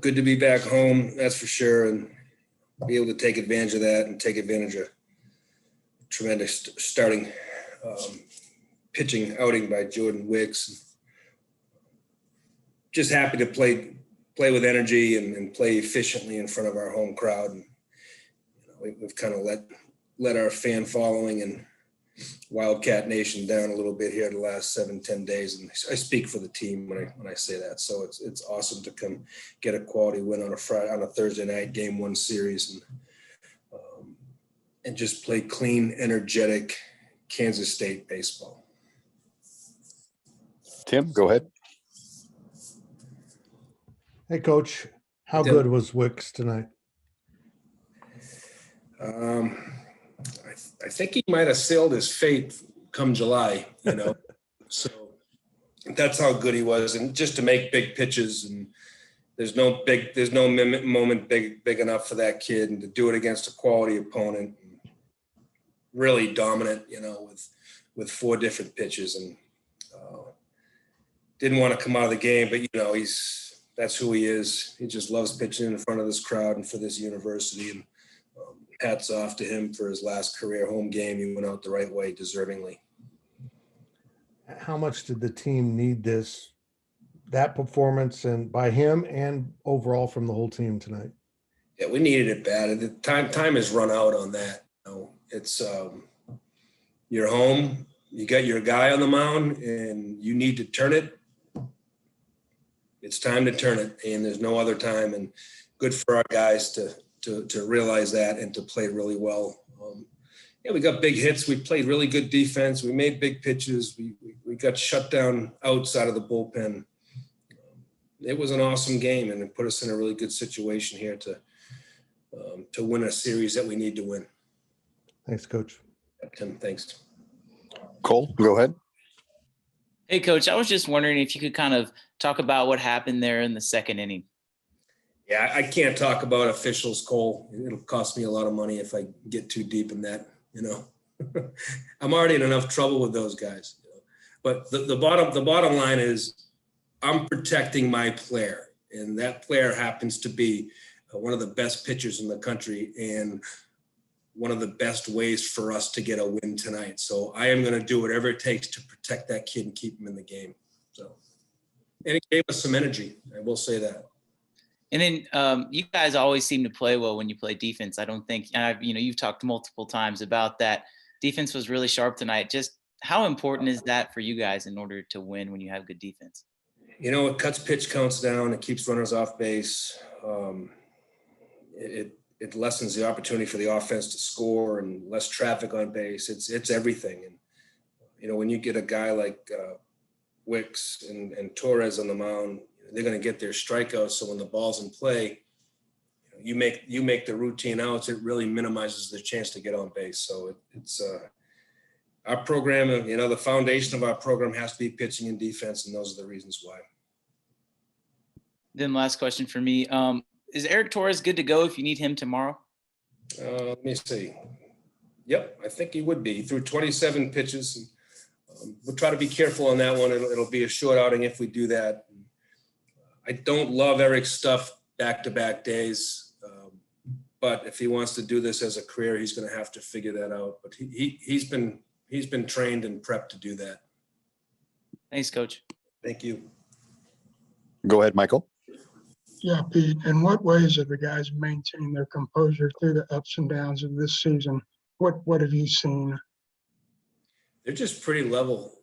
Good to be back home, that's for sure, and be able to take advantage of that and take advantage of tremendous starting pitching outing by Jordan Wicks. Just happy to play with energy and play efficiently in front of our home crowd. And, we've kind of let our fan following and Wildcat Nation down a little bit here the last 7-10 days, and I speak for the team when I say that. So it's awesome to come get a quality win on a Thursday night Game 1 series and just play clean, energetic Kansas State baseball. Tim, go ahead. Hey, Coach, how good was Wicks tonight? I think he might have sealed his fate come July, So that's how good he was, and just to make big pitches, and there's no moment big enough for that kid, and to do it against a quality opponent, really dominant, with 4 different pitches, and didn't want to come out of the game, but that's who he is. He just loves pitching in front of this crowd and for this university, and hats off to him for his last career home game. He went out the right way, deservingly. How much did the team need that performance, and by him and overall from the whole team tonight? Yeah, we needed it bad. The time has run out on that. It's you're home, you got your guy on the mound, and you need to turn it. It's time to turn it, and there's no other time. And good for our guys to realize that and to play really well. We got big hits. We played really good defense. We made big pitches. We got shut down outside of the bullpen. It was an awesome game, and it put us in a really good situation here to win a series that we need to win. Thanks, Coach. Tim, thanks. Cole, go ahead. Hey, Coach, I was just wondering if you could kind of talk about what happened there in the second inning. Yeah, I can't talk about officials, Cole. It'll cost me a lot of money if I get too deep in that, I'm already in enough trouble with those guys. But the bottom line is I'm protecting my player, and that player happens to be one of the best pitchers in the country and one of the best ways for us to get a win tonight. So I am going to do whatever it takes to protect that kid and keep him in the game. And it gave us some energy, I will say that. And then you guys always seem to play well when you play defense. I don't think, and you've talked multiple times about that. Defense was really sharp tonight. Just how important is that for you guys in order to win when you have good defense? It cuts pitch counts down. It keeps runners off base. It lessens the opportunity for the offense to score and less traffic on base. It's everything. And, when you get a guy like Wicks and Torres on the mound, they're going to get their strikeouts. So when the ball's in play, you make the routine outs. It really minimizes the chance to get on base. So it's our program. The foundation of our program has to be pitching and defense, and those are the reasons why. Then last question for me: is Eric Torres good to go if you need him tomorrow? Let me see. Yep, I think he would be. He threw 27 pitches. We'll try to be careful on that one. It'll be a short outing if we do that. I don't love Eric's stuff back-to-back days, but if he wants to do this as a career, he's going to have to figure that out. But he's been trained and prepped to do that. Thanks, Coach. Thank you. Go ahead, Michael. Yeah, Pete, in what ways have the guys maintained their composure through the ups and downs of this season? What have you seen? They're just pretty level.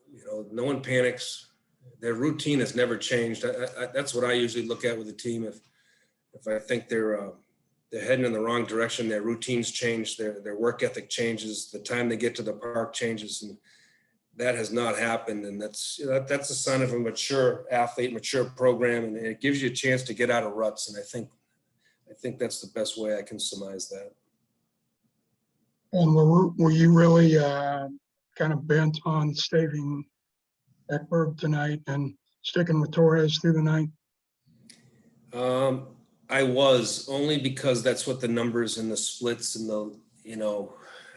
No one panics. Their routine has never changed. That's what I usually look at with the team. If I think they're heading in the wrong direction, their routines change, their work ethic changes, the time they get to the park changes, and that has not happened. And that's a sign of a mature athlete, mature program, and it gives you a chance to get out of ruts. And I think that's the best way I can surmise that. And were you really kind of bent on staving Ekberg tonight and sticking with Torres through the night? I was, only because that's what the numbers and the splits and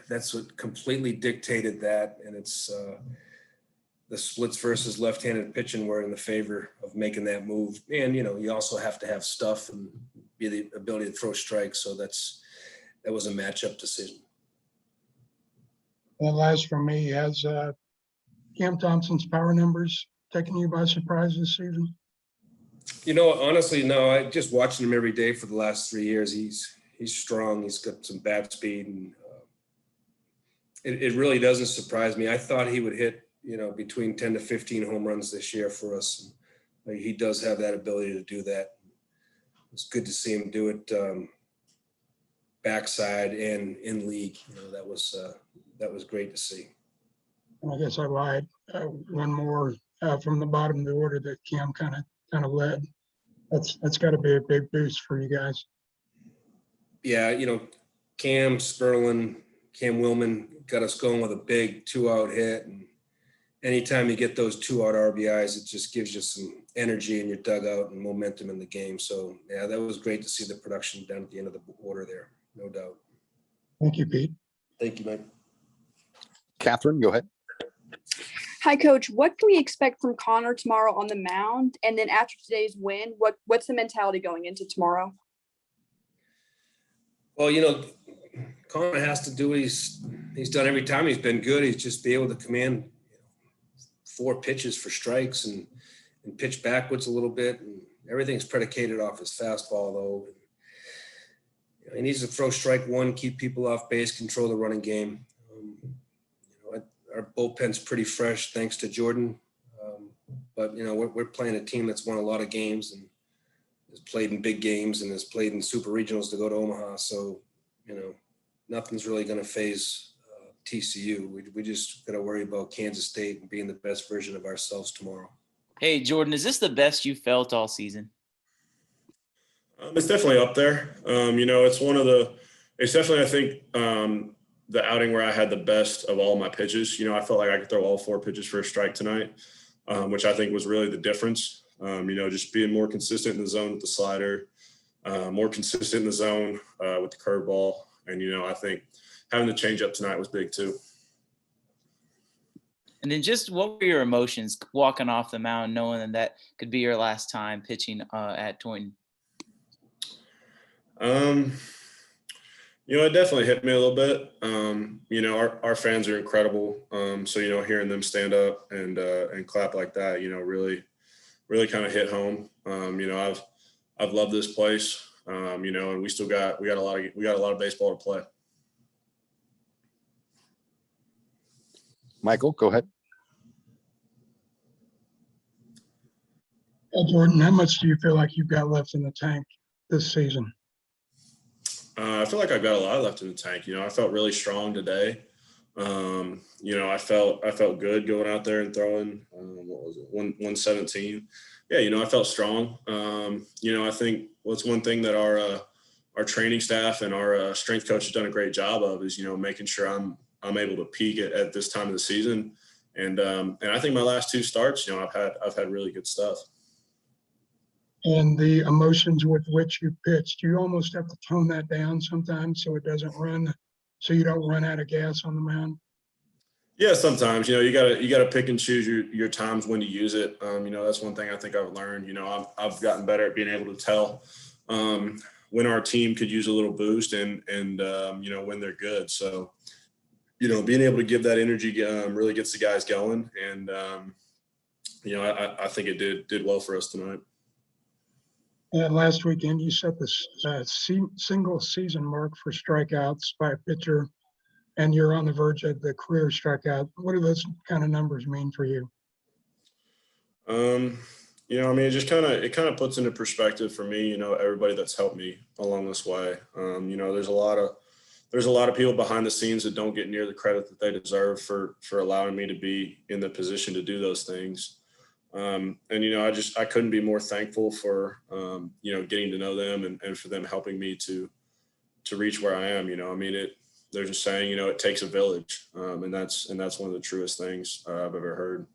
that's what completely dictated that. And it's the splits versus left-handed pitching were in the favor of making that move. And, you also have to have stuff and be the ability to throw strikes. So that was a matchup decision. And last for me, has Cam Thompson's power numbers taken you by surprise this season? Honestly, no. I just watching him every day for the last 3 years. He's strong. He's got some bat speed, and it really doesn't surprise me. I thought he would hit, between 10 to 15 home runs this year for us. He does have that ability to do that. It's good to see him do it backside and in league. That was great to see. I guess I lied. One more from the bottom of the order that Cam kind of led. That's got to be a big boost for you guys. Yeah, Cam Sperlin, Cam Willman got us going with a big 2-out hit, and anytime you get those 2-out RBIs, it just gives you some energy in your dugout and momentum in the game. So yeah, that was great to see the production down at the end of the order there, no doubt. Thank you, Pete. Thank you, Mike. Catherine, go ahead. Hi, Coach. What can we expect from Connor tomorrow on the mound? And then after today's win, what's the mentality going into tomorrow? Well, Connor has to do what he's done every time he's been good. He's just be able to command 4 pitches for strikes and pitch backwards a little bit. And everything's predicated off his fastball, though. He needs to throw strike one, keep people off base, control the running game. Our bullpen's pretty fresh thanks to Jordan. But we're playing a team that's won a lot of games and has played in big games and has played in super regionals to go to Omaha. So, nothing's really going to phase TCU. We just got to worry about Kansas State and being the best version of ourselves tomorrow. Hey, Jordan, is this the best you felt all season? It's definitely up there. It's definitely, I think, the outing where I had the best of all my pitches. I felt like I could throw all 4 pitches for a strike tonight, which I think was really the difference. Just being more consistent in the zone with the slider, more consistent in the zone with the curveball. And, I think having the changeup tonight was big too. And then just what were your emotions walking off the mound, knowing that could be your last time pitching at Taunton? It definitely hit me a little bit. Our fans are incredible. So, hearing them stand up and clap like that, really, really kind of hit home. I've loved this place, and we got a lot of baseball to play. Michael, go ahead. Jordan, how much do you feel like you've got left in the tank this season? I feel like I've got a lot left in the tank. I felt really strong today. I felt good going out there and throwing, 117. Yeah, I felt strong. I think what's one thing that our training staff and our strength coach has done a great job of is, making sure I'm able to peak at this time of the season. And I think my last 2 starts, I've had really good stuff. And the emotions with which you pitched, you almost have to tone that down sometimes so so you don't run out of gas on the mound. Yeah, sometimes, you gotta pick and choose your times when to use it. That's one thing I think I've learned. I've gotten better at being able to tell when our team could use a little boost and when they're good. So, being able to give that energy really gets the guys going. And I think it did well for us tonight. Last weekend, you set the single season mark for strikeouts by a pitcher, and you're on the verge of the career strikeout. What do those kind of numbers mean for you? It kind of puts into perspective for me, everybody that's helped me along this way. There's a lot of people behind the scenes that don't get near the credit that they deserve for allowing me to be in the position to do those things. I couldn't be more thankful for, getting to know them and for them helping me to reach where I am. There's a saying, it takes a village. And that's one of the truest things I've ever heard.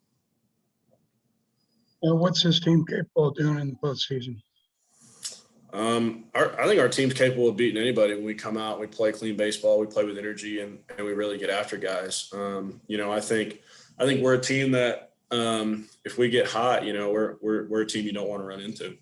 And what's this team capable of doing in the postseason? I think our team's capable of beating anybody when we come out, we play clean baseball, we play with energy and we really get after guys. I think we're a team that, if we get hot, you know, we're a team you don't want to run into.